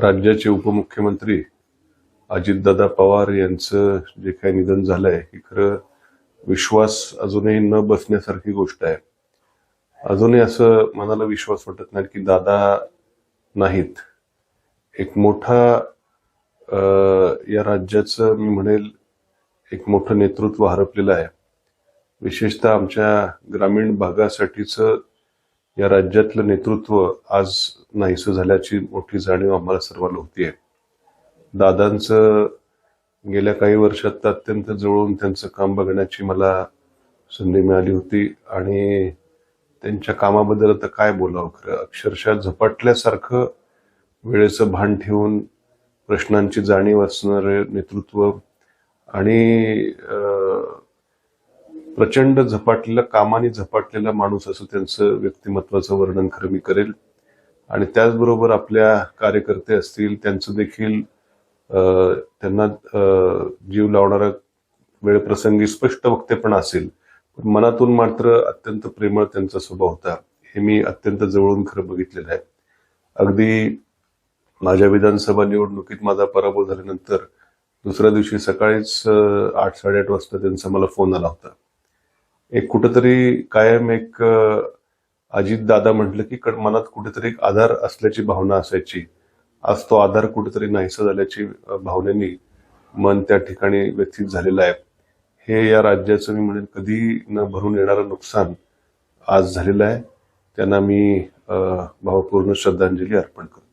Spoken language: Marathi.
राज्याचे उपमुख्यमंत्री अजितदादा पवार यांचं जे काही निधन झालंय ही खरं विश्वास अजूनही न बसण्यासारखी गोष्ट आहे. अजूनही असं मनाला विश्वास वाटत नाही की दादा नाहीत. एक मोठा या राज्याचं मी म्हणेल एक मोठं नेतृत्व हरपलेलं आहे. विशेषतः आमच्या ग्रामीण भागासाठीच या राज्यातलं नेतृत्व आज नाहीसं झाल्याची मोठी जाणीव आम्हाला सर्वांना होतीये. दादांचं गेल्या काही वर्षात अत्यंत जवळून त्यांचं काम बघण्याची मला संधी मिळाली होती आणि त्यांच्या कामाबद्दल आता काय बोलावं. खरं अक्षरशः झपाटल्यासारखं वेळेचं भान ठेवून प्रश्नांची जाणीव असणारे नेतृत्व आणि प्रचंड झपाटलेला कामाने झपाटलेला माणूस असं त्यांचं व्यक्तिमत्वाचं वर्णन खरं मी करेल. आणि त्याचबरोबर आपल्या कार्यकर्ते असतील त्यांचं देखील त्यांना जीव लावणारा वेळप्रसंगी स्पष्ट वक्तेपणा असेल, पण मनातून मात्र अत्यंत प्रेमळ त्यांचा स्वभाव होता. हे मी अत्यंत जवळून खरं बघितलेलं आहे. अगदी माझ्या विधानसभा निवडणुकीत माझा पराभव झाल्यानंतर दुसऱ्या दिवशी सकाळीच 8-8:30 वाजता त्यांचा मला फोन आला होता. एक कुठेतरी कायम एक अजित दादा म्हटलं की मनात कुठेतरी एक आधार असल्याची भावना असायची. आज तो आधार कुठेतरी नाहीसा झाल्याची भावनेने मन त्या ठिकाणी व्यथित झालेलं आहे. हे या राज्याचं मी म्हणेन कधी न भरून येणारं नुकसान आज झालेलं आहे. त्यांना मी भावपूर्ण श्रद्धांजली अर्पण करतो.